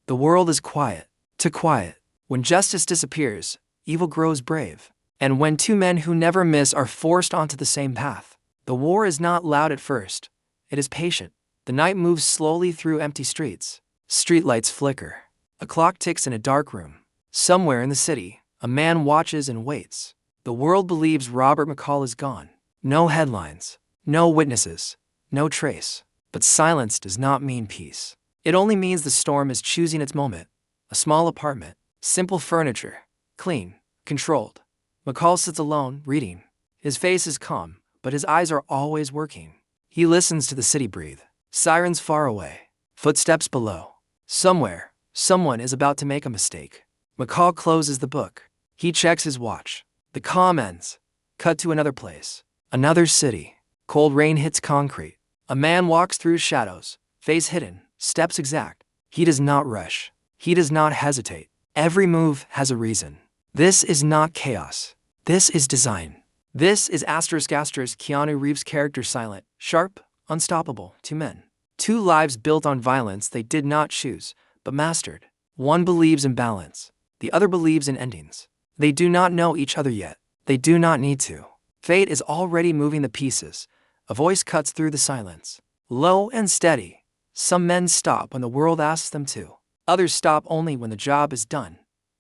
The world is quiet, too quiet. When justice disappears, evil grows brave. And when two men who never miss are forced onto the same path, the war is not loud at first. It is patient. The night moves slowly through empty streets. Streetlights flicker. A clock ticks in a dark room. Somewhere in the city, a man watches and waits. The world believes Robert McCall is gone. No headlines, no witnesses, no trace. But silence does not mean peace. It only means the storm is choosing its moment. A small apartment, simple furniture, clean, controlled. McCall sits alone, reading. His face is calm, but his eyes are always working. He listens to the city breathe. Sirens far away. Footsteps below. Somewhere, someone is about to make a mistake. McCall closes the book. He checks his watch. The calm ends. Cut to another place. Another city. Cold rain hits concrete. A man walks through shadows, face hidden, steps exact. He does not rush. He does not hesitate. Every move has a reason. This is not chaos. This is design. This is Keanu Reeves' character, silent, sharp, unstoppable. Two men. Two lives built on violence they did not choose, but mastered. One believes in balance. The other believes in endings. They do not know each other yet. They do not need to. Fate is already moving the pieces. A voice cuts through the silence. Low and steady. Some men stop when the world asks them to. Others stop only when the job is done.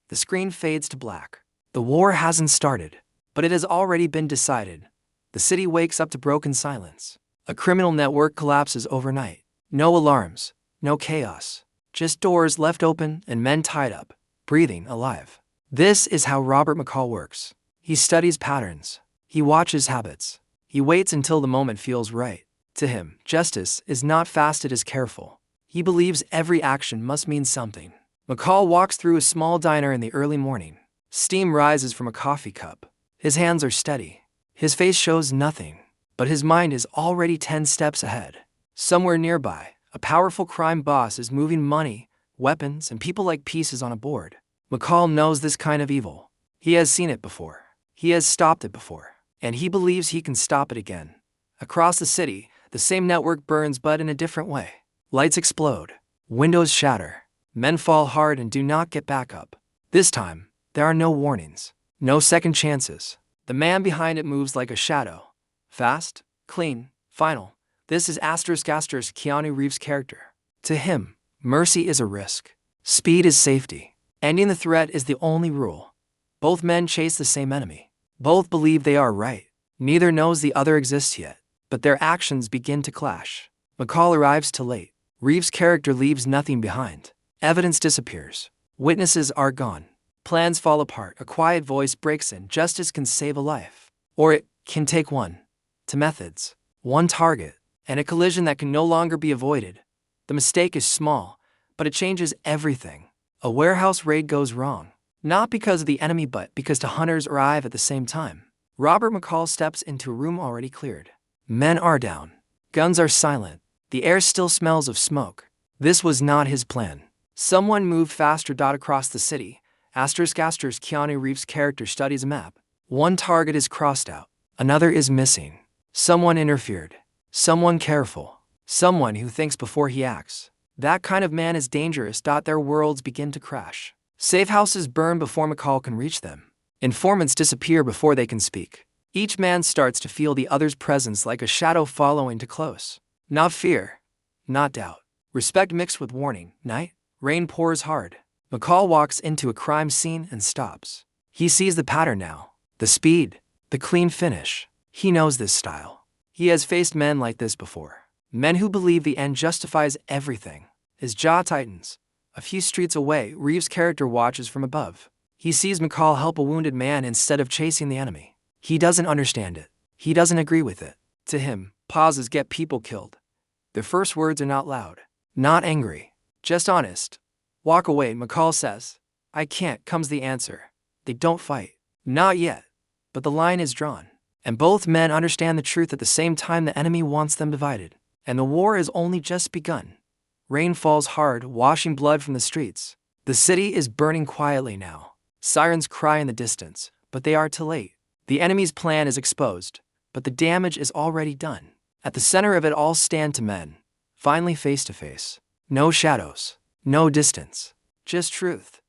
The screen fades to black. The war hasn't started, but it has already been decided. The city wakes up to broken silence. A criminal network collapses overnight. No alarms, no chaos. Just doors left open and men tied up, breathing, alive. This is how Robert McCall works. He studies patterns. He watches habits. He waits until the moment feels right. To him, justice is not fast, it is careful. He believes every action must mean something. McCall walks through a small diner in the early morning. Steam rises from a coffee cup. His hands are steady. His face shows nothing, but his mind is already 10 steps ahead. Somewhere nearby, a powerful crime boss is moving money, weapons, and people like pieces on a board. McCall knows this kind of evil. He has seen it before. He has stopped it before. And he believes he can stop it again. Across the city, the same network burns, but in a different way. Lights explode. Windows shatter. Men fall hard and do not get back up. This time, there are no warnings. No second chances. The man behind it moves like a shadow. Fast, clean, final. This is Keanu Reeves' character. To him, mercy is a risk. Speed is safety. Ending the threat is the only rule. Both men chase the same enemy. Both believe they are right. Neither knows the other exists yet, but their actions begin to clash. McCall arrives too late. Reeves' character leaves nothing behind. Evidence disappears. Witnesses are gone. Plans fall apart. A quiet voice breaks in. Justice can save a life. Or it can take one. To methods. One target. And a collision that can no longer be avoided. The mistake is small, but it changes everything. A warehouse raid goes wrong. Not because of the enemy, but because two hunters arrive at the same time. Robert McCall steps into a room already cleared. Men are down. Guns are silent. The air still smells of smoke. This was not his plan. Someone moved faster. Across the city. Keanu Reeves' character studies a map. One target is crossed out. Another is missing. Someone interfered. Someone careful. Someone who thinks before he acts. That kind of man is dangerous. Their worlds begin to crash. Safe houses burn before McCall can reach them. Informants disappear before they can speak. Each man starts to feel the other's presence like a shadow following too close. Not fear. Not doubt. Respect mixed with warning. Night. Rain pours hard. McCall walks into a crime scene and stops. He sees the pattern now. The speed. The clean finish. He knows this style. He has faced men like this before. Men who believe the end justifies everything. His jaw tightens. A few streets away, Reeves' character watches from above. He sees McCall help a wounded man instead of chasing the enemy. He doesn't understand it. He doesn't agree with it. To him, pauses get people killed. Their first words are not loud. Not angry. Just honest. Walk away, McCall says. I can't, comes the answer. They don't fight. Not yet. But the line is drawn. And both men understand the truth at the same time. The enemy wants them divided. And the war has only just begun. Rain falls hard, washing blood from the streets. The city is burning quietly now. Sirens cry in the distance, but they are too late. The enemy's plan is exposed, but the damage is already done. At the center of it all stand two men, finally face to face. No shadows. No distance. Just truth.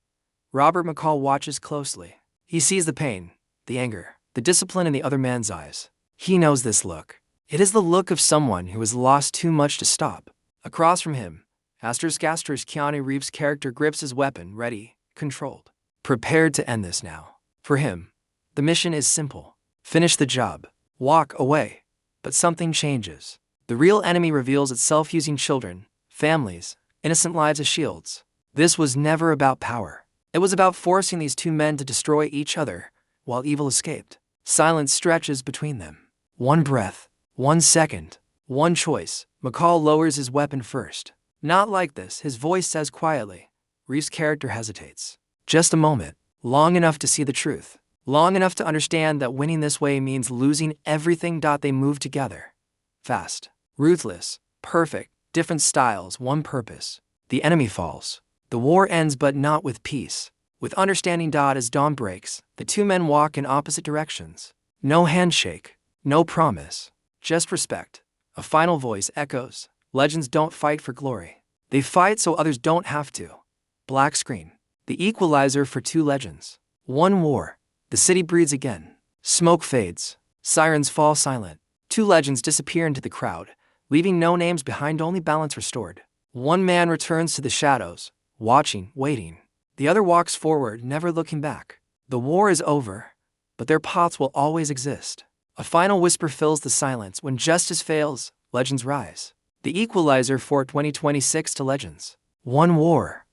Robert McCall watches closely. He sees the pain, the anger, the discipline in the other man's eyes. He knows this look. It is the look of someone who has lost too much to stop. Across from him, Astor's Keanu Reeves' character grips his weapon, ready, controlled, prepared to end this now. For him, the mission is simple. Finish the job. Walk away. But something changes. The real enemy reveals itself using children, families, innocent lives as shields. This was never about power. It was about forcing these two men to destroy each other, while evil escaped. Silence stretches between them. One breath, 1 second, one choice. McCall lowers his weapon first. Not like this, his voice says quietly. Reeves' character hesitates. Just a moment, long enough to see the truth. Long enough to understand that winning this way means losing everything. They move together. Fast, ruthless, perfect, different styles, one purpose. The enemy falls. The war ends, but not with peace. With understanding. As dawn breaks, the two men walk in opposite directions. No handshake, no promise, just respect. A final voice echoes. Legends don't fight for glory. They fight so others don't have to. Black screen. The Equalizer for two legends. One war. The city breathes again. Smoke fades. Sirens fall silent. Two legends disappear into the crowd, leaving no names behind, only balance restored. One man returns to the shadows, watching, waiting. The other walks forward, never looking back. The war is over, but their paths will always exist. A final whisper fills the silence. When justice fails, legends rise. The Equalizer for 2026 to legends. One war.